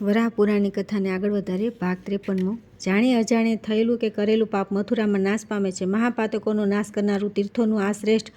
વરાહ પુરાણની કથાને આગળ વધારીએ. ભાગ 53. જાણે અજાણે થયેલું કે કરેલું પાપ મથુરામાં નાશ પામે છે. મહાપાતકોનો નાશ કરનારું તીર્થોનું આ શ્રેષ્ઠ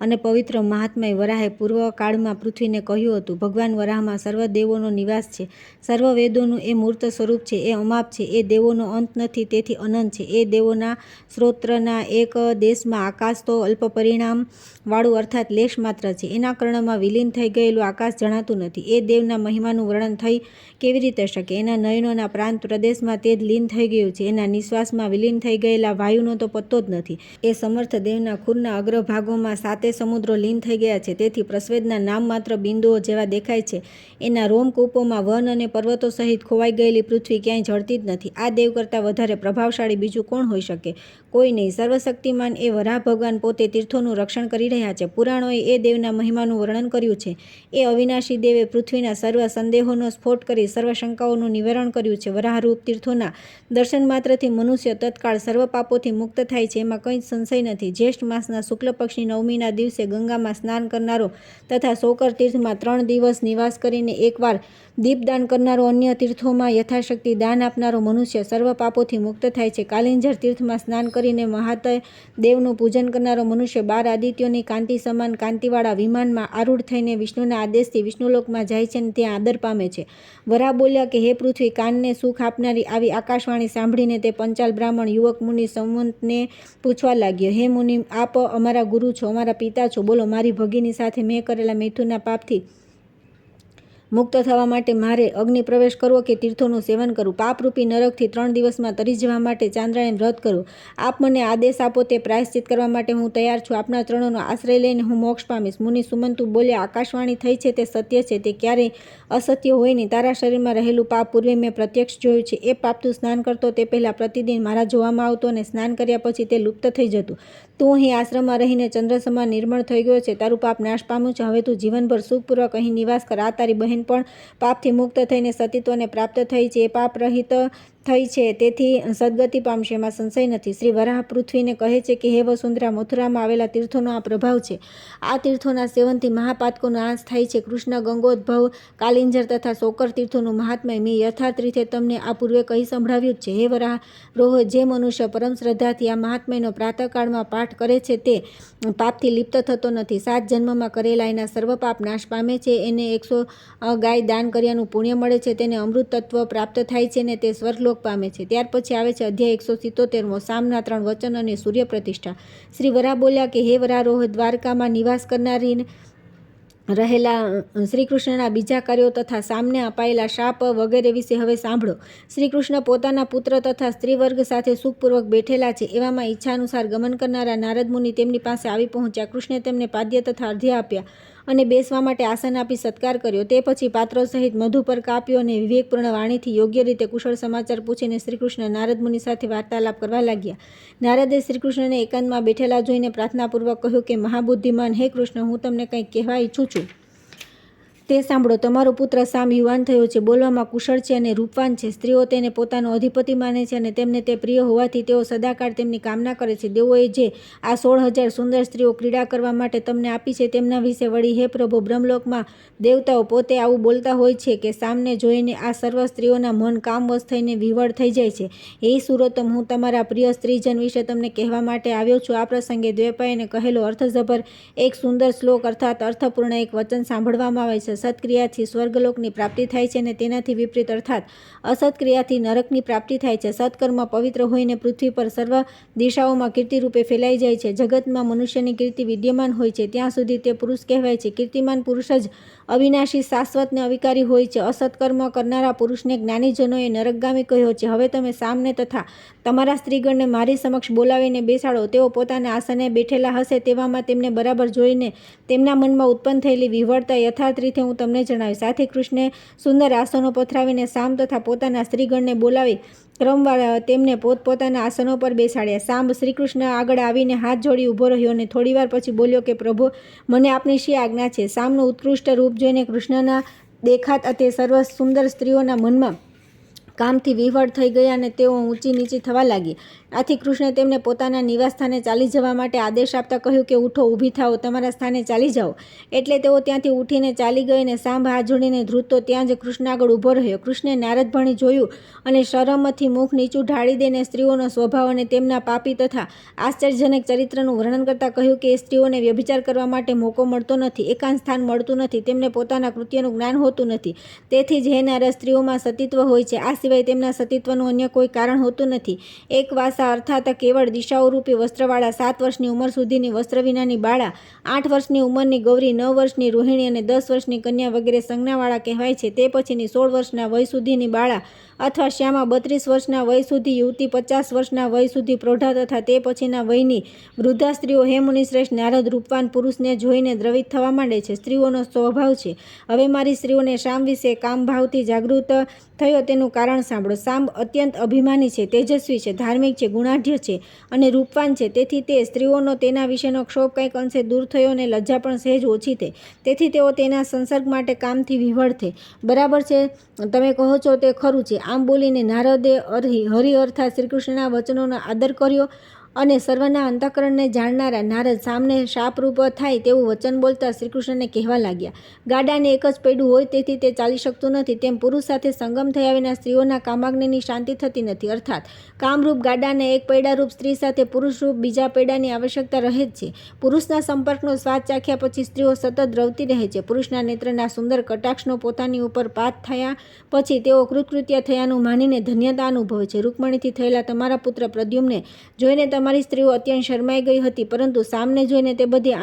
અને પવિત્ર મહાત્મય વરાહે પૂર્વકાળમાં પૃથ્વીને કહ્યું હતું. ભગવાન વરાહમાં સર્વ દેવોનો નિવાસ છે. સર્વ વેદોનું એ મૂર્ત સ્વરૂપ છે. એ અમાપ છે. એ દેવોનો અંત નથી, તેથી અનંત છે. એ દેવોના સ્ત્રોત્રના એક દેશમાં આકાશ તો અલ્પ પરિણામ વાળું અર્થાત લેશ માત્ર છે. એના કર્ણમાં વિલીન થઈ ગયેલું આકાશ જણાતું નથી. એ દેવના મહિમાનું વર્ણન થઈ કેવી રીતે શકે? એના નયનોના પ્રાંત પ્રદેશમાં તે જ લીન થઈ ગયું છે. એના નિશ્વાસમાં વિલીન થઈ ગયેલા વાયુનો તો પત્તો જ નથી. એ સમર્થ દેવના ખુરના અગ્રભાગોમાં સાતે સમુદ્રો લીન થઈ ગયા છે. તેથી પ્રસ્વેદના નામ માત્ર બિંદુઓ જેવા દેખાય છે. એના રોમકૂપોમાં વન અને પર્વતો સહિત ખોવાઈ ગયેલી પૃથ્વી ક્યાંય જળતી જ નથી. આ દેવ કરતાં વધારે પ્રભાવશાળી બીજું કોણ હોઈ શકે? કોઈ નહીં. સર્વશક્તિમાન એ વરાહ ભગવાન પોતે તીર્થોનું રક્ષણ કરી રહ્યા છે. પુરાણોએ એ દેવના મહિમાનું વર્ણન કર્યું છે. એ અવિનાશી દેવે પૃથ્વીના સર્વ સંદેહોનો સ્ફોટ કરી સર્વ શંકાઓનું નિવારણ કર્યું છે. વરાહરૂપ તીર્થોના દર્શન માત્રથી મનુષ્ય તત્કાળ સર્વ પાપોથી મુક્ત થાય છે. એમાં કંઈ જ સંશય નથી. જ્યેષ્ઠ માસના શુક્લ પક્ષની નવમીના દિવસે ગંગામાં સ્નાન કરનારો તથા સોકર તીર્થમાં 3 દિવસ નિવાસ કરીને એકવાર દીપદાન કરનારો, અન્ય તીર્થોમાં યથાશક્તિ દાન આપનારો મનુષ્ય સર્વ પાપોથી મુક્ત થાય છે. કાલિંજર તીર્થમાં સ્નાન કરીને મહાતય દેવનું પૂજન કરનારો મનુષ્ય 12 આદિત્યોની કાંતિ સમાન કાંતિવાળા વિમાનમાં આરૂઢ થઈને વિષ્ણુના આદેશથી વિષ્ણુલોકમાં જાય છે અને ત્યાં આદર પામે છે. વરાહ બોલ્યા કે હે પૃથ્વી, કાનને સુખ આપનારી આવી આકાશવાણી સાંભળીને તે પંચાલ બ્રાહ્મણ યુવક મુનિ સંવંતને પૂછવા લાગ્યો. હે મુનિ, આપ અમારા ગુરુ છો, અમારા પિતા છો. બોલો, મારી ભગીની સાથે મેં કરેલા મૈથુનના પાપથી મુક્ત થવા માટે મારે અગ્નિ પ્રવેશ કરવો કે તીર્થોનું સેવન કરવું? પાપરૂપી નરકથી 3 દિવસમાં તરી જવા માટે ચાંદ્રાયણ વ્રત કરવું? આપ મને આદેશ આપો, તે પ્રાયશ્ચિત કરવા માટે હું તૈયાર છું. આપના ચરણોનો આશ્રય લઈને હું મોક્ષ પામીશ. મુનિ સુમંતુ બોલ્યા, આકાશવાણી થઈ છે તે સત્ય છે. તે ક્યારેય અસત્ય હોય નહીં. તારા શરીરમાં રહેલું પાપ પૂર્વે મેં પ્રત્યક્ષ જોયું છે. એ પાપ તું સ્નાન કરતો તે પહેલાં પ્રતિદિન મારા જોવામાં આવતો અને સ્નાન કર્યા પછી તે લુપ્ત થઈ જતું. તું અહીં આશ્રમમાં રહીને ચંદ્ર સમાન નિર્મળ થઈ ગયો છે. તારું પાપ નાશ પામ્યું છે. હવે તું જીવનભર સુખપૂર્વક અહીં નિવાસ કર. આ તારી બહેન પણ પાપથી મુક્ત થઈને સતીત્વને પ્રાપ્ત થઈ છે. એ પાપ રહિત થઈ છે, તેથી સદગતિ પામશે, એમાં સંશય નથી. શ્રી વરાહ પૃથ્વીને કહે છે કે હે વસુંધરા, મથુરામાં આવેલા તીર્થોનો આ પ્રભાવ છે. આ તીર્થોના સેવનથી મહાપાતકોનો નાશ થાય છે. કૃષ્ણ, ગંગોદ્ભવ, કાલિંજર તથા સોકર તીર્થોનું મહાત્મ્ય મેં યથાર્થ રીતે તમને આ પૂર્વે કહી સંભળાવ્યું જ છે. હે વરાહ રોહ, જે મનુષ્ય પરમ શ્રદ્ધાથી આ મહાત્મ્યનો પ્રાતઃકાળમાં પાઠ કરે છે તે પાપથી લિપ્ત થતો નથી. 7 જન્મમાં કરેલા એના સર્વ પાપ નાશ પામે છે. એને 100 ગાય દાન કર્યાનું પુણ્ય મળે છે. તેને અમૃત તત્વ પ્રાપ્ત થાય છે અને તે સ્વર્ગલોક પામે છે. ત્યાર પછી આવે છે અધ્યાય 177મો, સામના 3 વચન અને સૂર્ય પ્રતિષ્ઠા. શ્રી વરાહ બોલ્યા કે હે વરારોહ, દ્વારકામાં નિવાસ કરનારી રહેલા શ્રી કૃષ્ણના બીજા કાર્યો તથા સામને અપાયેલા શાપ વગેરે વિશે હવે સાંભળો. શ્રી કૃષ્ણ પોતાના પુત્ર તથા સ્ત્રી વર્ગ સાથે સુખપૂર્વક બેઠેલા છે. એવામાં ઈચ્છા અનુસાર ગમન કરનારા નારદ મુનિ તેમની પાસે આવી પહોંચ્યા. કૃષ્ણે તેમને પાદ્ય તથા અર્ધ્ય આપ્યા અને બેસવા માટે આસન આપી સત્કાર કર્યો. તે પછી પાત્રો સહિત મધુ પર કાપ્યો અને વિવેકપૂર્ણ વાણીથી યોગ્ય રીતે કુશળ સમાચાર પૂછીને શ્રીકૃષ્ણ નારદ મુનિ સાથે વાર્તાલાપ કરવા લાગ્યા. નારદે શ્રીકૃષ્ણને એકાંતમાં બેઠેલા જોઈને પ્રાર્થનાપૂર્વક કહ્યું કે મહાબુદ્ધિમાન હે કૃષ્ણ, હું તમને કંઈક કહેવા ઈચ્છું છું. તે સાંભળો. તમારો પુત્ર સામ યુવાન થયો છે, બોલવામાં કુશળ છે અને રૂપવાન છે. સ્ત્રીઓ તેને પોતાનો અધિપતિ માને છે અને તેમને તે પ્રિય હોવાથી તેઓ સદાકાળ તેમની કામના કરે છે. દેવોએ જે આ 16,000 સુંદર સ્ત્રીઓ ક્રીડા કરવા માટે તમને આપી છે તેમના વિશે વળી હે પ્રભુ, બ્રહ્મલોકમાં દેવતાઓ પોતે આવું બોલતા હોય છે કે સામને જોઈને આ સર્વ સ્ત્રીઓના મન કામવશ થઈને વિહવળ થઈ જાય છે. હે સુરોત્તમ, હું તમારા પ્રિય સ્ત્રીજન વિશે તમને કહેવા માટે આવ્યો છું. આ પ્રસંગે દ્વૈપાયને કહેલો અર્થસભર એક સુંદર શ્લોક અર્થાત અર્થપૂર્ણ એક વચન સાંભળવામાં આવે છે. સત્ક્રિયાથી સ્વર્ગલોકની પ્રાપ્તિ થાય છે અને તેનાથી વિપરીત અર્થાત અસત્ક્રિયાથી નરકની પ્રાપ્તિ થાય છે. સત્કર્મ પવિત્ર હોઈને પૃથ્વી પર સર્વ દિશાઓમાં કીર્તિરૂપે ફેલાઈ જાય છે. જગતમાં મનુષ્યની કીર્તિ વિદ્યમાન હોય છે ત્યાં સુધી તે પુરુષ કહેવાય છે. કીર્તિમાન પુરુષ જ અવિનાશી, શાશ્વત ને અવિકારી હોય છે. અસત્કર્મ કરનારા પુરુષને જ્ઞાનીજનોએ નરકગામી કહ્યો છે. હવે તમે સામને તથા તમારા સ્ત્રીગણને મારી સમક્ષ બોલાવીને બેસાડો. તેઓ પોતાના આસને બેઠેલા હશે. તેવામાં તેમને બરાબર જોઈને તેમના મનમાં ઉત્પન્ન થયેલી વિહવળતા યથાર્થ રીતે હું તમને જણાવીશ. આથી કૃષ્ણે સુંદર આસનો પથરાવીને સામ તથા પોતાના સ્ત્રીગણને બોલાવી ક્રમવાર તેમને પોતપોતાના આસનો પર બેસાડ્યા. સાંબ શ્રીકૃષ્ણ આગળ આવીને હાથ જોડી ઊભો રહ્યો અને થોડીવાર પછી બોલ્યો કે પ્રભુ, મને આપની શી આજ્ઞા છે? સામનું ઉત્કૃષ્ટ રૂપ જોઈને કૃષ્ણના દેખાત તે સર્વ સુંદર સ્ત્રીઓના મનમાં કામથી વિહવળ થઈ ગયા અને તેઓ ઊંચી નીચી થવા લાગી. આથી કૃષ્ણે તેમને પોતાના નિવાસ સ્થાને ચાલી જવા માટે આદેશ આપતા કહ્યું કે ઉઠો, ઊભી થાઓ, તમારા સ્થાને ચાલી જાઓ. એટલે તેઓ ત્યાંથી ઉઠીને ચાલી ગઈ અને સાંભ હાથ જોડીને ધ્રુજતો ત્યાં જ કૃષ્ણ આગળ ઊભો રહ્યો. કૃષ્ણે નારદ ભણી જોયું અને શરમથી મુખ નીચું ઢાળી દઈને સ્ત્રીઓનો સ્વભાવ અને તેમના પાપી તથા આશ્ચર્યજનક ચરિત્રનું વર્ણન કરતાં કહ્યું કે એ સ્ત્રીઓને વ્યભિચાર કરવા માટે મોકો મળતો નથી, એકાંત સ્થાન મળતું નથી, તેમને પોતાના કૃત્યનું જ્ઞાન હોતું નથી. તેથી જ હે નારદ, સ્ત્રીઓમાં સતીત્વ હોય છે, આ સિવાય તેમના સતીત્વનું અન્ય કોઈ કારણ હોતું નથી. એક વાસા અર્થાત કેવળ દિશાઓરૂપી વસ્ત્રવાળા, 7 વર્ષની ઉંમર સુધીની વસ્ત્ર વિનાની બાળા, 8 વર્ષની ઉંમરની ગૌરી, 9 વર્ષની રોહિણી અને 10 વર્ષની કન્યા વગેરે સંજ્ઞાવાળા કહેવાય છે. તે પછીની 16 વર્ષના વય સુધીની બાળા અથવા શ્યામા, 32 વર્ષના વય સુધી યુવતી, 50 વર્ષના વય સુધી પ્રૌઢા તથા તે પછીના વયની વૃદ્ધા સ્ત્રીઓ. હે મુનિશ્રેષ્ઠ નારદ, રૂપવાન પુરુષને જોઈને દ્રવિત થવા માંડે છે, સ્ત્રીઓનો સ્વભાવ છે. હવે મારી સ્ત્રીઓને શામ વિશે કામભાવથી જાગૃત થયો તેનું કારણ સાંભળો. સાંબ અત્યંત અભિમાની છે, તેજસ્વી છે, ધાર્મિક છે, ગુણાઢ્ય છે અને રૂપવાન છે. તેથી તે સ્ત્રીઓનો તેના વિશેનો ક્ષોભ કંઈક અંશે દૂર થયો અને લજ્જા પણ સહેજ ઓછી થઈ. તેથી તેઓ તેના સંસર્ગ માટે કામથી વિહવળ થઈ. બરાબર છે, તમે કહો છો તે ખરું છે. આમ બોલીને નારદે હરિ અર્થાત શ્રીકૃષ્ણના વચનોનો આદર કર્યો અને સર્વના અંતઃકરણને જાણનારા નારદ સામને શાપરૂપ થાય તેવું વચન બોલતા શ્રીકૃષ્ણને કહેવા લાગ્યા. ગાડાને એક જ પૈડું હોય તેથી તે ચાલી શકતું નથી, તેમ પુરુષ સાથે સંગમ થયા વિના સ્ત્રીઓના કામાગ્નિની શાંતિ થતી નથી. અર્થાત કામરૂપ ગાડાને એક પૈડારૂપ સ્ત્રી સાથે પુરુષરૂપ બીજા પૈડાની આવશ્યકતા રહે જ છે. પુરુષના સંપર્કનો સ્વાદ ચાખ્યા પછી સ્ત્રીઓ સતત દ્રવતી રહે છે. પુરુષના નેત્રના સુંદર કટાક્ષનો પોતાની ઉપર પાત થયા પછી તેઓ કૃતકૃત્ય થયાનું માનીને ધન્યતા અનુભવે છે. રૂકમણીથી થયેલા તમારા પુત્ર પ્રદ્યુમ્નને જોઈને તમારી સ્ત્રીઓ અત્યંત શરમાઈ ગઈ હતી, પરંતુ સામને જોઈને તે બધી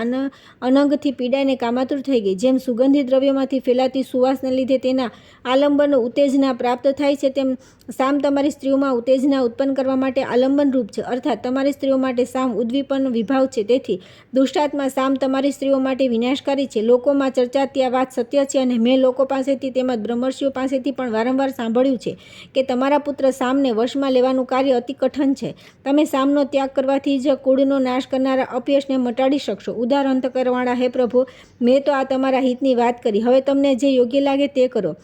અનંગથી પીડાઈને કામાતુર થઈ ગઈ. જેમ સુગંધી દ્રવ્યોમાંથી ફેલાતી સુવાસને લીધે તેના આલંબન ઉત્તેજના પ્રાપ્ત થાય છે, તેમ સામ તમારી સ્ત્રીઓમાં ઉત્તેજના ઉત્પન્ન કરવા માટે આલંબન રૂપ છે. અર્થાત તમારી સ્ત્રીઓ માટે સામ ઉદ્દીપન વિભાવ છે. તેથી દુષ્ટાત્મા સામ તમારી સ્ત્રીઓ માટે વિનાશકારી છે. લોકોમાં ચર્ચાતી આ વાત સત્ય છે અને મેં લોકો પાસેથી તેમજ બ્રહ્મર્ષિઓ પાસેથી પણ વારંવાર સાંભળ્યું છે કે તમારા પુત્ર સામને વશમાં લેવાનું કાર્ય અતિ કઠણ છે. તમે સામનો ત્યાગ કરવાથી જ કુળનો નાશ કરનારા અપયશને મટાડી શકશો. ઉદાર અંતકરણવાળા હે પ્રભુ, મેં તો આ તમારા હિતની વાત કરી, હવે તમને જે યોગ્ય લાગે તે કરો.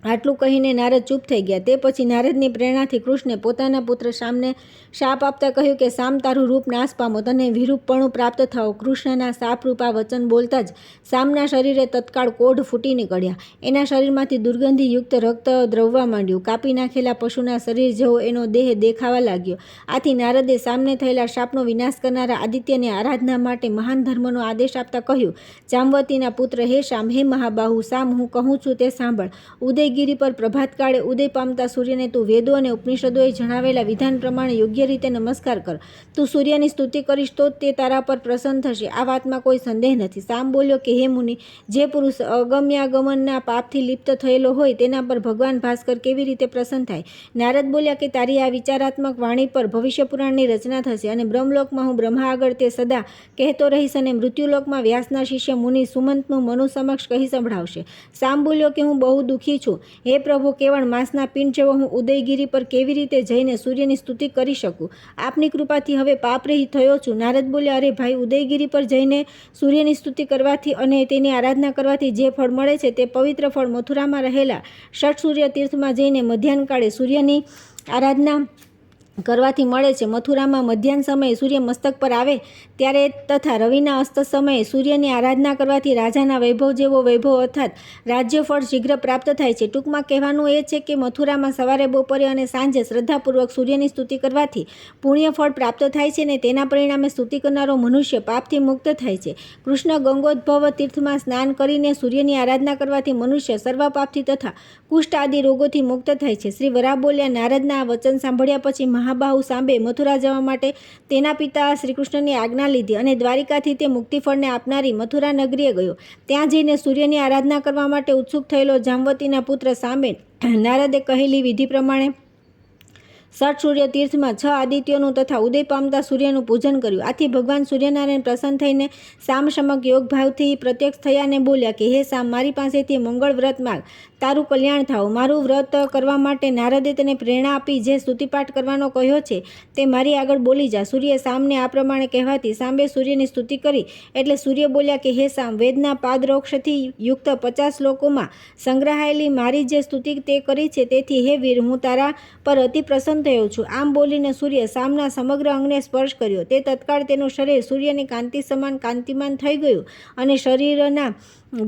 આટલું કહીને નારદ ચૂપ થઈ ગયા. તે પછી નારદની પ્રેરણાથી કૃષ્ણે પોતાના પુત્ર શામને શાપ આપતા કહ્યું કે સામ, તારું રૂપ નાશ પામો, તને વિરૂપપણું પ્રાપ્ત થાઓ. કૃષ્ણના શાપરૂપ આ વચન બોલતા જ સામના શરીરે તત્કાળ કોઢ ફૂટી નીકળ્યા. એના શરીરમાંથી દુર્ગંધીયુક્ત રક્ત દ્રવવા માંડ્યું. કાપી નાખેલા પશુના શરીર જેવો એનો દેહ દેખાવા લાગ્યો. આથી નારદે સામને થયેલા શાપનો વિનાશ કરનારા આદિત્યની આરાધના માટે મહાન ધર્મનો આદેશ આપતા કહ્યું, જામવતીના પુત્ર હે શામ, હે મહાબાહુ શામ, હું કહું છું તે સાંભળ. ઉદયગીરી પર પ્રભાતકાળે ઉદય પામતા સૂર્યને તું વેદો અને ઉપનિષદોએ જણાવેલા વિધાન પ્રમાણે યોગ્ય રીતે નમસ્કાર કર. તું સૂર્યની સ્તુતિ કરીશ તો તે તારા પર પ્રસન્ન થશે, આ વાતમાં કોઈ સંદેહ નથી. સામ બોલ્યો કે હે મુનિ, જે પુરુષ અગમ્યાગમનના પાપથી લિપ્ત થયેલો હોય તેના પર ભગવાન ભાસ્કર કેવી રીતે પ્રસન્ન થાય? નારદ બોલ્યા કે તારી આ વિચારાત્મક વાણી પર ભવિષ્ય પુરાણની રચના થશે અને બ્રહ્મલોકમાં હું બ્રહ્મા આગળ તે સદા કહેતો રહીશ અને મૃત્યુલોકમાં વ્યાસના શિષ્ય મુનિ સુમંતનું મનુ સમક્ષ કહી સંભળાવશે. સામ બોલ્યો કે હું બહુ દુઃખી છું. હે પ્રભુ, કેવળ માંસના પિંડ જેવો હું ઉદયગીરી પર કેવી રીતે જઈને સૂર્યની સ્તુતિ કરી શકું? આપની કૃપાથી હવે પાપરહિત થયો છું. નારદ બોલ્યા, અરે ભાઈ, ઉદયગીરી પર જઈને સૂર્યની સ્તુતિ કરવાથી અને તેની આરાધના કરવાથી જે ફળ મળે છે તે પવિત્ર ફળ મથુરામાં રહેલા ષટ સૂર્ય તીર્થમાં જઈને મધ્યાહન કાળે સૂર્યની આરાધના કરવાથી મળે છે. મથુરામાં મધ્યાહન સમયે સૂર્ય મસ્તક પર આવે ત્યારે તથા રવિના અસ્ત સમયે સૂર્યની આરાધના કરવાથી રાજાના વૈભવ જેવો વૈભવ અર્થાત રાજ્યફળ શીઘ્ર પ્રાપ્ત થાય છે. ટૂંકમાં કહેવાનું એ છે કે મથુરામાં સવારે, બપોરે અને સાંજે શ્રદ્ધાપૂર્વક સૂર્યની સ્તુતિ કરવાથી પુણ્યફળ પ્રાપ્ત થાય છે અને તેના પરિણામે સ્તુતિ કરનારો મનુષ્ય પાપથી મુક્ત થાય છે. કૃષ્ણ ગંગોદ્ભવ તીર્થમાં સ્નાન કરીને સૂર્યની આરાધના કરવાથી મનુષ્ય સર્વ પાપથી તથા કુષ્ઠ આદિ રોગોથી મુક્ત થાય છે. શ્રી વરાહ બોલ્યા, નારદના આ વચન સાંભળ્યા પછી મહાબાહુ સાંબે મથુરા જવા માટે તેના પિતા શ્રીકૃષ્ણની આજ્ઞા લીધી અને દ્વારિકાથી તે મુક્તિફળને આપનારી મથુરા નગરીએ ગયો. ત્યાં જઈને સૂર્યની આરાધના કરવા માટે ઉત્સુક થયેલો જામવતીના પુત્ર સાંબે નારદે કહેલી વિધિ પ્રમાણે સઠ સૂર્ય તીર્થમાં 6 આદિત્યોનું તથા ઉદય પામતા સૂર્યનું પૂજન કર્યું. આથી ભગવાન સૂર્યનારાયણ પ્રસન્ન થઈને સામ સમક યોગ ભાવથી પ્રત્યક્ષ થયા અને બોલ્યા કે હે સામ, મારી પાસેથી મંગળ વ્રત માંગ, તારું કલ્યાણ થાવ. મારું વ્રત કરવા માટે નારદે તેને પ્રેરણા આપી જે સ્તુતિપાઠ કરવાનો કહ્યો છે તે મારી આગળ બોલી જા. સૂર્ય સામને આ પ્રમાણે કહેવાથી સાંબે સૂર્યની સ્તુતિ કરી. એટલે સૂર્ય બોલ્યા કે હે સામ, વેદના પાદરોક્ષથી યુક્ત 50 શ્લોકોમાં સંગ્રહાયેલી મારી જે સ્તુતિ તે કરી છે, તેથી હે વીર, હું તારા પર અતિ પ્રસન્ન થયો છું. આમ બોલીને સૂર્ય સામના સમગ્ર અંગને સ્પર્શ કર્યો. તે તત્કાળ તેનું શરીર સૂર્યની કાંતિ સમાન કાંતિમાન થઈ ગયું અને શરીરના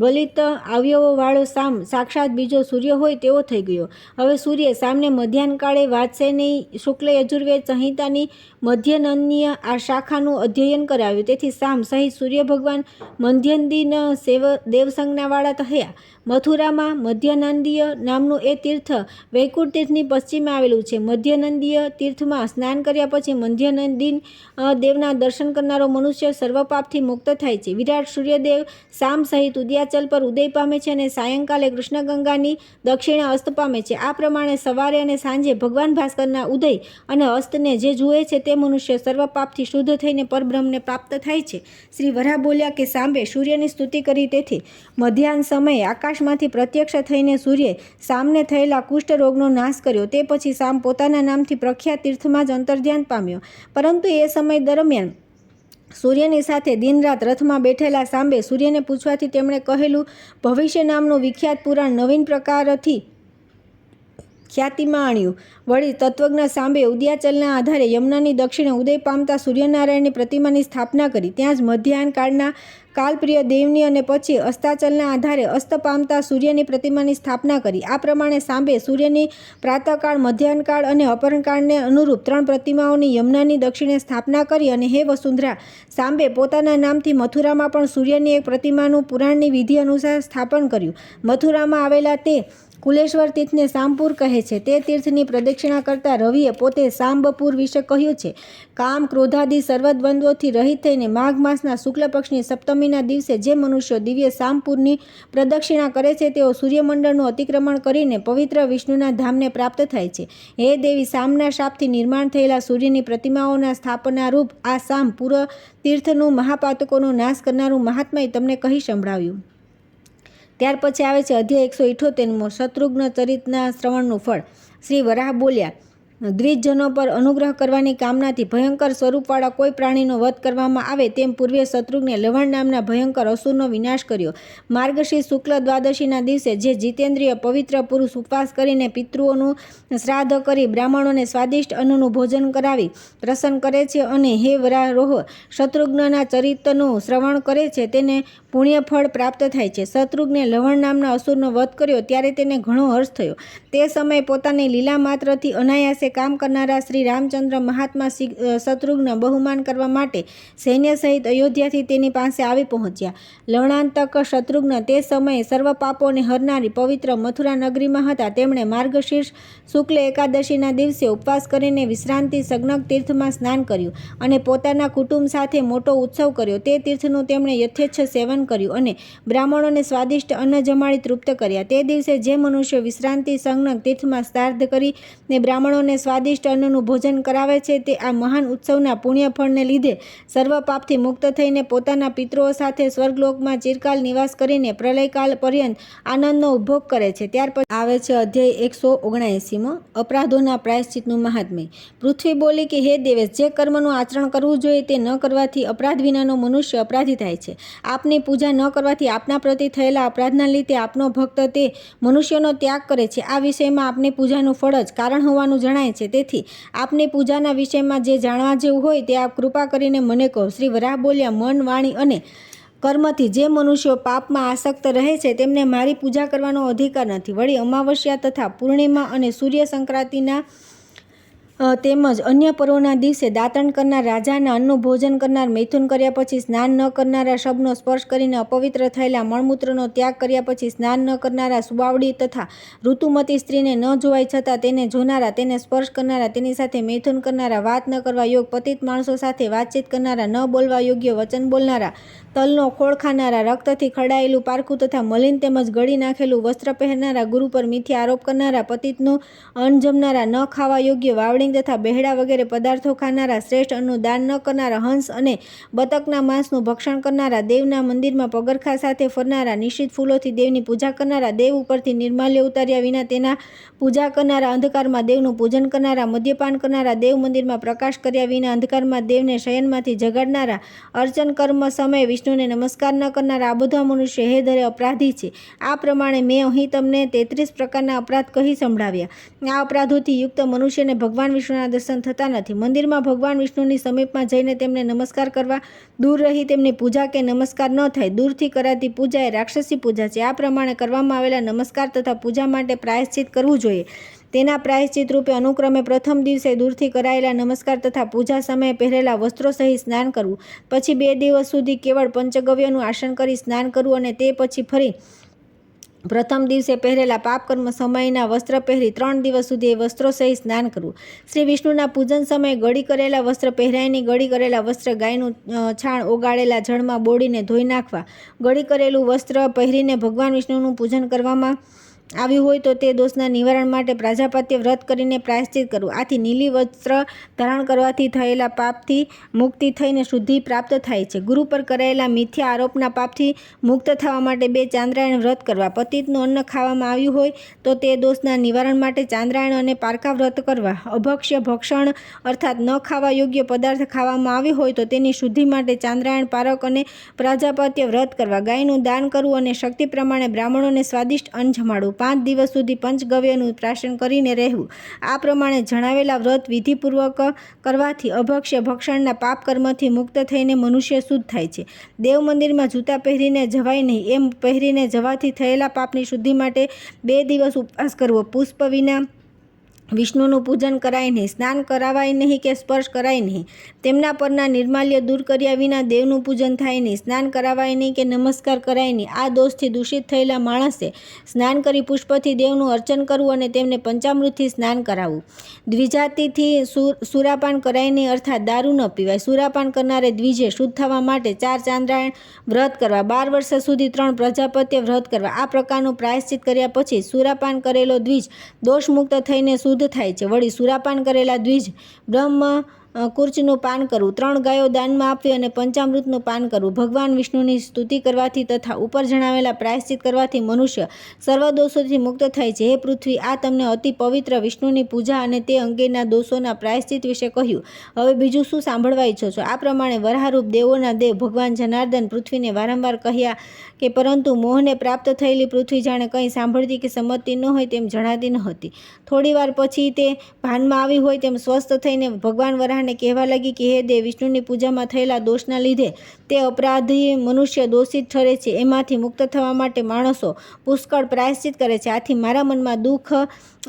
ગલિત અવયવોવાળો સામ સાક્ષાત બીજો સૂર્ય હોય તેવો થઈ ગયો. હવે સૂર્ય સામને મધ્યાહન કાળે વાત્સેયની શુક્લ યજુર્વેદ સંહિતાની મધ્યનંદીય આ શાખાનું અધ્યયન કરાવ્યું. તેથી સામ સહિત સૂર્ય ભગવાન મધ્યનંદીન દેવસંજ્ઞાવાળા થયા. મથુરામાં મધ્યનંદીય નામનું એ તીર્થ વૈકુંઠ તીર્થની પશ્ચિમે આવેલું છે. મધ્યનંદીય તીર્થમાં સ્નાન કર્યા પછી મધ્યનંદીન દેવના દર્શન કરનારો મનુષ્ય સર્વપાપથી મુક્ત થાય છે. વિરાટ સૂર્યદેવ સામ સહિત ઉદયાચલ પર ઉદય પામે છે અને સાયંકાલે કૃષ્ણગંગાની દક્ષિણે અસ્ત પામે છે. આ પ્રમાણે સવારે અને સાંજે ભગવાન ભાસ્કરના ઉદય અને અસ્તને જે જુએ છે તે મનુષ્ય સર્વપાપથી શુદ્ધ થઈને પરબ્રહ્મને પ્રાપ્ત થાય છે. શ્રી વરાહ બોલ્યા કે સાંબે સૂર્યની સ્તુતિ કરી, તેથી મધ્યાહન સમયે આકાશમાંથી પ્રત્યક્ષ થઈને સૂર્યે સામને થયેલા કુષ્ઠ રોગનો નાશ કર્યો. તે પછી સામ પોતાના નામથી પ્રખ્યાત તીર્થમાં જ અંતર્ધ્યાન પામ્યો. પરંતુ એ સમય દરમિયાન સૂર્યની સાથે દિનરાત રથમાં બેઠેલા સાંબે સૂર્યને પૂછવાથી તેમણે કહેલું ભવિષ્ય નામનું વિખ્યાત પુરાણ નવીન પ્રકારથી ખ્યાતિમાં આણ્યું. વળી તત્વજ્ઞ સાંબે ઉદયાચલના આધારે યમુનાની દક્ષિણે ઉદય પામતા સૂર્યનારાયણની પ્રતિમાની સ્થાપના કરી. ત્યાં જ મધ્યાહન કાળના કાલપ્રિય દેવની અને પછી અસ્તાચલના આધારે અસ્ત પામતા સૂર્યની પ્રતિમાની સ્થાપના કરી. આ પ્રમાણે સાંબે સૂર્યની પ્રાતઃકાળ, મધ્યાહનકાળ અને અપહરણકાળને અનુરૂપ 3 પ્રતિમાઓની યમુનાની દક્ષિણે સ્થાપના કરી. અને હે વસુંધરા, સાંબે પોતાના નામથી મથુરામાં પણ સૂર્યની એક પ્રતિમાનું પુરાણની વિધિ અનુસાર સ્થાપન કર્યું. મથુરામાં આવેલા તે કુલેશ્વર તીર્થને સામપુર કહે છે. તે તીર્થની પ્રદક્ષિણા કરતા રવિએ પોતે સાંબપુર વિશે કહ્યું છે. કામ, ક્રોધાદિ સર્વદ્વંદ્વોથી રહિત થઈને માઘ માસના શુક્લ પક્ષની સપ્તમીના દિવસે જે મનુષ્યો દિવ્ય સામપુરની પ્રદક્ષિણા કરે છે તેઓ સૂર્યમંડળનું અતિક્રમણ કરીને પવિત્ર વિષ્ણુના ધામને પ્રાપ્ત થાય છે. હે દેવી, સામના શાપથી નિર્માણ થયેલા સૂર્યની પ્રતિમાઓના સ્થાપના રૂપ આ સામ પુર તીર્થનું મહાપાતકોનો નાશ કરનારું મહાત્મય તમને કહી સંભળાવ્યું. ત્યાર પછી આવે છે અધ્યાય 178 શત્રુઘ્ન ચરિતના શ્રવણનું ફળ. શ્રી વરાહ બોલ્યા, દ્વિજજનો પર અનુગ્રહ કરવાની કામનાથી ભયંકર સ્વરૂપવાળા કોઈ પ્રાણીનો વધ કરવામાં આવે તેમ પૂર્વે શત્રુઘ્ને લવણ નામના ભયંકર અસુરનો વિનાશ કર્યો. માર્ગશીર્ષ શુક્લ દ્વાદશીના દિવસે જે જીતેન્દ્રિય પવિત્ર પુરુષ ઉપવાસ કરીને પિતૃઓનું શ્રાદ્ધ કરી બ્રાહ્મણોને સ્વાદિષ્ટ અન્નનું ભોજન કરાવી પ્રસન્ન કરે છે અને હે વરારોહ શત્રુઘ્નના ચરિતનું શ્રવણ કરે છે તેને પુણ્યફળ પ્રાપ્ત થાય છે. શત્રુઘ્ને લવણ નામના અસુરનો વધ કર્યો ત્યારે તેને ઘણો હર્ષ થયો. તે સમયે પોતાની લીલા માત્રથી અનાયાસે કામ કરનારા શ્રી રામચંદ્ર મહાત્મા શત્રુઘ્ન બહુમાન કરવા માટે સૈન્ય સહિત અયોધ્યાથી તેની પાસે આવી પહોંચ્યા. લવણાંતક શત્રુઘ્ન તે સમયે સર્વ પાપોને હરનારી પવિત્ર મથુરા નગરીમાં હતા. તેમણે માર્ગશીર્ષ શુક્લ એકાદશીના દિવસે ઉપવાસ કરીને વિશ્રાંતિ સંજ્ઞક તીર્થમાં સ્નાન કર્યું અને પોતાના કુટુંબ સાથે મોટો ઉત્સવ કર્યો. તે તીર્થનું તેમણે યથેચ્છ સેવન કર્યું અને બ્રાહ્મણોને સ્વાદિષ્ટ અન્ન જમાડી તૃપ્ત કર્યા. તે દિવસે જે મનુષ્યો વિશ્રાંતિ સંજ્ઞક તીર્થમાં શ્રાદ્ધ કરી ને બ્રાહ્મણોને સ્વાદિષ્ટ અન્નનું ભોજન કરાવે છે તે આ મહાન ઉત્સવના પુણ્યફળને લીધે સર્વ પાપથી મુક્ત થઈને પોતાના પિતૃઓ સાથે સ્વર્ગલોકમાં ચિરકાલ નિવાસ કરીને પ્રલયકાલ પર્યંત આનંદનો ઉપભોગ કરે છે. ત્યાર પછી આવે છે અધ્યાય 179 અપરાધોના પ્રાયશ્ચિતનું મહાત્મ્ય. પૃથ્વી બોલી કે હે દેવેશ, જે કર્મનું આચરણ કરવું જોઈએ તે ન કરવાથી અપરાધ વિનાનો મનુષ્ય અપરાધી થાય છે. આપની પૂજા ન કરવાથી આપના પ્રતિ થયેલા અપરાધના લીધે આપનો ભક્ત તે મનુષ્યનો ત્યાગ કરે છે. આ વિષયમાં આપની પૂજાનું ફળ જ કારણ હોવાનું જણાય છે. તેથી આપની પૂજાના વિષયમાં જે જાણવા જેવું હોય તે આપ કૃપા કરીને મને કહો. શ્રી વરાહ બોલ્યા, મન, વાણી અને કર્મથી જે મનુષ્યો પાપમાં આસક્ત રહે છે તેમને મારી પૂજા કરવાનો અધિકાર નથી. વળી અમાવસ્યા તથા પૂર્ણિમા અને સૂર્ય સંક્રાંતિના તેમજ અન્ય પર્વોના દિવસે દાતણ કરનાર, રાજાના અન્નનું ભોજન કરનાર, મૈથુન કર્યા પછી સ્નાન ન કરનારા, શબનો સ્પર્શ કરીને અપવિત્ર થયેલા, મળમૂત્રનો ત્યાગ કર્યા પછી સ્નાન ન કરનારા, સુબાવડી તથા ઋતુમતી સ્ત્રીને ન જોવાય છતાં તેને જોનારા, તેને સ્પર્શ કરનારા, તેની સાથે મૈથુન કરનારા, વાત ન કરવા યોગ પતિત માણસો સાથે વાતચીત કરનારા, ન બોલવા યોગ્ય વચન બોલનારા તલનો ખોળ ખાનારા, રક્તથી ખરડાયેલું પારખું તથા મલિન તેમજ ગળી નાખેલું વસ્ત્ર પહેરનારા, ગુરુ પર મિથ્યા આરોપ કરનારા, પતિતનું અન્ન જમનારા, ન ખાવા યોગ્ય વાવડિંગ તથા બહેડા વગેરે પદાર્થો ખાનારા, શ્રેષ્ઠ અન્નનું દાન ન કરનારા, હંસ અને બતકના માંસનું ભક્ષણ કરનારા, દેવના મંદિરમાં પગરખા સાથે ફરનારા, નિશ્ચિત ફૂલોથી દેવની પૂજા કરનારા, દેવ ઉપરથી નિર્માલ્ય ઉતાર્યા વિના તેના પૂજા કરનારા, અંધકારમાં દેવનું પૂજન કરનારા, મદ્યપાન કરનારા, દેવ મંદિરમાં પ્રકાશ કર્યા વિના અંધકારમાં દેવને શયનમાંથી જગાડનારા, અર્ચન કર્મ સમયે વિષ્ણુને નમસ્કાર ન કરનારા, આ બધા મનુષ્ય હે ધરે અપરાધી છે. આ પ્રમાણે મેં અહીં તમને 33 પ્રકારના અપરાધ કહી સંભળાવ્યા. આ અપરાધોથી યુક્ત મનુષ્યને ભગવાન વિષ્ણુના દર્શન થતા નથી. મંદિરમાં ભગવાન વિષ્ણુની સમીપમાં જઈને તેમને નમસ્કાર કરવા, દૂર રહી તેમની પૂજા કે નમસ્કાર ન થાય. દૂરથી કરાતી પૂજા એ રાક્ષસી પૂજા છે. આ પ્રમાણે કરવામાં આવેલા નમસ્કાર તથા પૂજા માટે પ્રાયશ્ચિત કરવું જોઈએ. તેના પ્રાયશ્ચિત રૂપે અનુક્રમે પ્રથમ દિવસે દૂરથી કરાયેલા નમસ્કાર તથા પૂજા સમયે પહેરેલા વસ્ત્રો સહિત સ્નાન કરવું, પછી 2 દિવસ સુધી કેવળ પંચગવ્યનું આસન કરી સ્નાન કરવું અને તે પછી ફરી પ્રથમ દિવસે પહેરેલા પાપકર્મ સમયના વસ્ત્ર પહેરી 3 દિવસ સુધી એ વસ્ત્રો સહિત સ્નાન કરવું. શ્રી વિષ્ણુના પૂજન સમયે ગળી કરેલા વસ્ત્ર પહેરાયની, ગળી કરેલા વસ્ત્ર ગાયનું છાણ ઓગાળેલા જળમાં બોળીને ધોઈ નાખવા. ગળી કરેલું વસ્ત્ર પહેરીને ભગવાન વિષ્ણુનું પૂજન કરવામાં આવ્યું હોય તો તે દોષના નિવારણ માટે પ્રાજાપત્ય વ્રત કરીને પ્રાયશ્ચિત કરવું. આથી નીલી વસ્ત્ર ધારણ કરવાથી થયેલા પાપથી મુક્તિ થઈને શુદ્ધિ પ્રાપ્ત થાય છે. ગુરુ પર કરાયેલા મિથ્યા આરોપના પાપથી મુક્ત થવા માટે 2 ચાંદ્રાયણ વ્રત કરવા. પતિતનું અન્ન ખાવામાં આવ્યું હોય તો તે દોષના નિવારણ માટે ચાંદ્રાયણ અને પારકા વ્રત કરવા. અભક્ષ્ય ભક્ષણ અર્થાત ન ખાવા યોગ્ય પદાર્થ ખાવામાં આવ્યો હોય તો તેની શુદ્ધિ માટે ચાંદ્રાયણ, પારક અને પ્રાજાપત્ય વ્રત કરવા. ગાયનું દાન કરવું અને શક્તિ પ્રમાણે બ્રાહ્મણોને સ્વાદિષ્ટ અન્ન જમાડવું. 5 દિવસ સુધી પંચગવ્યનું પ્રાશન કરીને રહેવું. આ પ્રમાણે જણાવેલા વ્રત વિધિપૂર્વક કરવાથી અભક્ષ્ય ભક્ષણના પાપ કર્મથી મુક્ત થઈને મનુષ્ય શુદ્ધ થાય છે. દેવ મંદિરમાં જૂતા પહેરીને જવાય નહીં. એમ પહેરીને જવાથી થયેલા પાપની શુદ્ધિ માટે 2 દિવસ ઉપવાસ કરવો. પુષ્પ વિના વિષ્ણુનું પૂજન કરાય નહીં. સ્નાન કરાવાય નહીં કે સ્પર્શ કરાય નહીં. તેમના પરના નિર્માલ્ય દૂર કર્યા વિના દેવનું પૂજન થાય નહીં. સ્નાન કરાવાય નહીં કે નમસ્કાર કરાય નહીં. આ દોષથી દૂષિત થયેલા માણસે સ્નાન કરી પુષ્પથી દેવનું અર્ચન કરવું અને તેમને પંચામૃતથી સ્નાન કરાવવું. દ્વિજાતિથી સુરાપાન કરાય નહીં અર્થાત દારૂ ન પીવાય. સુરાપાન કરનારે દ્વિજે શુદ્ધ થવા માટે 4 ચાંદ્રાયણ વ્રત કરવા. 12 વર્ષ સુધી 3 પ્રજાપત્ય વ્રત કરવા. આ પ્રકારનું પ્રાયશ્ચિત કર્યા પછી સુરાપાન કરેલો દ્વિજ દોષમુક્ત થઈને શુદ્ધ થાય છે. વળી સુરાપાન કરેલા દ્વિજ બ્રહ્મ કુર્ચનું પાન કરવું, 3 ગાયો દાનમાં આપવી અને પંચામૃતનું પાન કરવું. ભગવાન વિષ્ણુની સ્તુતિ કરવાથી તથા ઉપર જણાવેલા પ્રાયશ્ચિત કરવાથી મનુષ્ય સર્વ દોષોથી મુક્ત થાય છે. હે પૃથ્વી, આ તમને અતિ પવિત્ર વિષ્ણુની પૂજા અને તે અંગેના દોષોના પ્રાયશ્ચિત વિશે કહ્યું. હવે બીજું શું સાંભળવા ઈચ્છો છો? આ પ્રમાણે વરાહરૂપ દેવોના દેવ ભગવાન જનાર્દન પૃથ્વીને વારંવાર કહ્યા કે પરંતુ મોહને પ્રાપ્ત થયેલી પૃથ્વી જાણે કંઈ સાંભળતી કે સમજતી ન હોય તેમ જણાતી ન હતી. થોડી વાર પછી તે ભાનમાં આવી હોય તેમ સ્વસ્થ થઈને ભગવાન વરાહને કહેવા લાગી કે હે દેવ, વિષ્ણુની પૂજામાં થયેલા દોષના લીધે તે અપરાધી મનુષ્ય દોષિત ઠરે છે. એમાંથી મુક્ત થવા માટે માણસો પુષ્કળ પ્રાયશ્ચિત કરે છે. આથી મારા મનમાં દુઃખ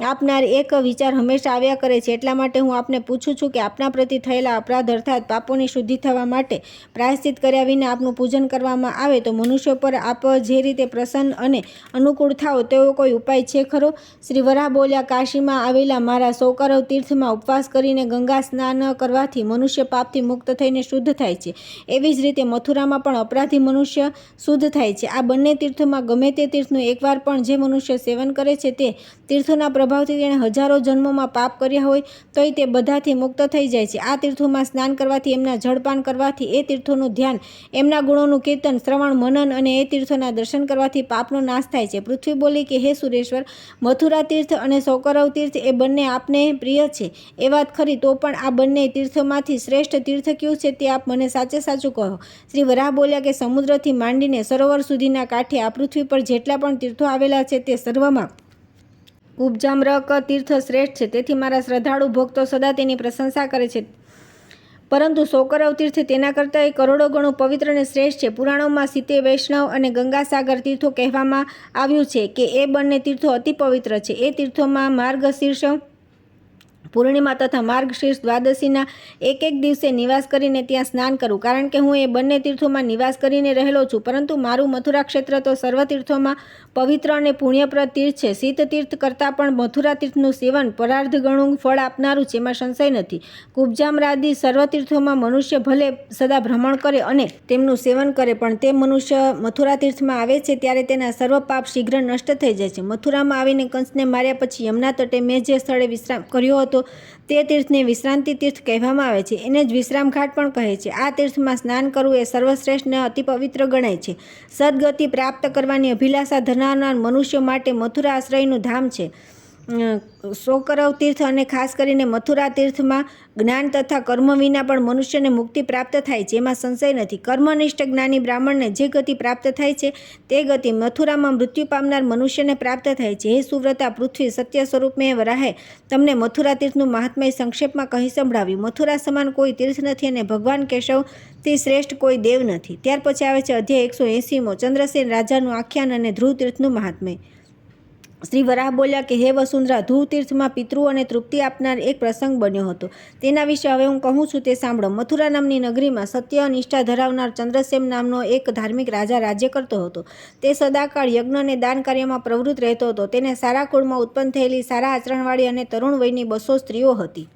આપનાર એક વિચાર હંમેશા આવ્યા કરે છે. એટલા માટે હું આપને પૂછું છું કે આપના પ્રતિ થયેલા અપરાધ અર્થાત પાપોની શુદ્ધિ થવા માટે પ્રાયશ્ચિત કર્યા વિના આપનું પૂજન કરવામાં આવે તો મનુષ્યો પર આપ જે રીતે પ્રસન્ન અને અનુકૂળ થાઓ તેવો કોઈ ઉપાય છે ખરો? શ્રી વરાહ બોલ્યા, કાશીમાં આવેલા મારા સૌકરવ તીર્થમાં ઉપવાસ કરીને ગંગા સ્નાન કરવાથી મનુષ્ય પાપથી મુક્ત થઈને શુદ્ધ થાય છે. એવી જ રીતે મથુરામાં પણ અપરાધી મનુષ્ય શુદ્ધ થાય છે. આ બંને તીર્થોમાં ગમે તે તીર્થનું એકવાર પણ જે મનુષ્ય સેવન કરે છે તે તીર્થોના પ્રભાવથી તેણે હજારો જન્મોમાં પાપ કર્યા હોય તોય તે બધાથી મુક્ત થઈ જાય છે. આ તીર્થોમાં સ્નાન કરવાથી, એમના જળપાન કરવાથી, એ તીર્થોનું ધ્યાન, એમના ગુણોનું કીર્તન, શ્રવણ, મનન અને એ તીર્થોના દર્શન કરવાથી પાપનો નાશ થાય છે. પૃથ્વી બોલી કે હે સુરેશ્વર, મથુરા તીર્થ અને સૌકરવ તીર્થ એ બંને આપને પ્રિય છે. એ વાત ખરી, તો પણ આ બંને તીર્થોમાંથી શ્રેષ્ઠ તીર્થ કયું છે તે આપ મને સાચે સાચું કહો. શ્રી વરાહ બોલ્યા કે સમુદ્રથી માંડીને સરોવર સુધીના કાંઠે આ પૃથ્વી પર જેટલા પણ તીર્થો આવેલા છે તે સર્વમાં ઉપજામ્રક તીર્થ શ્રેષ્ઠ છે. તેથી મારા શ્રદ્ધાળુ ભક્તો સદા તેની પ્રશંસા કરે છે. પરંતુ સૌકરવ તીર્થ તેના કરતાં કરોડો ગણું પવિત્ર અને શ્રેષ્ઠ છે. પુરાણોમાં સીતે, વૈષ્ણવ અને ગંગાસાગર તીર્થો કહેવામાં આવ્યું છે કે એ બંને તીર્થો અતિ પવિત્ર છે. એ તીર્થોમાં માર્ગશીર્ષ પૂર્ણિમા તથા માર્ગશીર્ષ દ્વાદશીના એક દિવસે નિવાસ કરીને ત્યાં સ્નાન કરું, કારણ કે હું એ બંને તીર્થોમાં નિવાસ કરીને રહેલો છું. પરંતુ મારું મથુરા ક્ષેત્ર તો સર્વ તીર્થોમાં પવિત્ર અને પુણ્યપ્રદ તીર્થ છે. શીત તીર્થ કરતાં પણ મથુરા તીર્થનું સેવન પરાર્ધ ગણું ફળ આપનારું છે, એમાં સંશય નથી. કુબ્જામરાદી સર્વ તીર્થોમાં મનુષ્ય ભલે સદા ભ્રમણ કરે અને તેમનું સેવન કરે, પણ તે મનુષ્ય મથુરા તીર્થમાં આવે છે ત્યારે તેના સર્વ પાપ શીઘ્ર નષ્ટ થઈ જાય છે. મથુરામાં આવીને કંસને માર્યા પછી યમુના તટે મેં જે સ્થળે વિશ્રામ કર્યો હતો તે તીર્થને વિશ્રાંતિ તીર્થ કહેવામાં આવે છે. એને જ વિશ્રામ ઘાટ પણ કહે છે. આ તીર્થમાં સ્નાન કરવું એ સર્વશ્રેષ્ઠ ને અતિ પવિત્ર ગણાય છે. સદગતિ પ્રાપ્ત કરવાની અભિલાષા ધરાવનાર મનુષ્યો માટે મથુરા આશ્રયનું ધામ છે. સોકરવ તીર્થ અને ખાસ કરીને મથુરા તીર્થમાં જ્ઞાન તથા કર્મ વિના પણ મનુષ્યને મુક્તિ પ્રાપ્ત થાય છે, એમાં સંશય નથી. કર્મનિષ્ઠ જ્ઞાની બ્રાહ્મણને જે ગતિ પ્રાપ્ત થાય છે તે ગતિ મથુરામાં મૃત્યુ પામનાર મનુષ્યને પ્રાપ્ત થાય છે. હે સુવ્રતા પૃથ્વી સત્ય સ્વરૂપે વરાહે તમને મથુરા તીર્થનું મહાત્મ્ય સંક્ષેપમાં કહી સંભળાવ્યું. મથુરા સમાન કોઈ તીર્થ નથી અને ભગવાન કેશવથી શ્રેષ્ઠ કોઈ દેવ નથી. ત્યાર પછી આવે છે અધ્યાય 180મો, ચંદ્રસેન રાજાનું આખ્યાન અને ધ્રુવ તીર્થનું મહાત્મ્ય. શ્રી વરાહ બોલ્યા કે હે વસુંધરા, ધ્રુવ તીર્થમાં પિતૃ અને તૃપ્તિ આપનાર એક પ્રસંગ બન્યો હતો. તેના વિશે હવે હું કહું છું તે સાંભળો. મથુરા નામની નગરીમાં સત્ય નિષ્ઠા ધરાવનાર ચંદ્રસેન નામનો એક ધાર્મિક રાજા રાજ્ય કરતો હતો. તે સદાકાળ યજ્ઞ અને દાન કાર્યમાં પ્રવૃત્ત રહેતો હતો. તેને સારા કુળમાં ઉત્પન્ન થયેલી સારા આચરણવાળી અને તરુણ વયની 200 સ્ત્રીઓ હતી.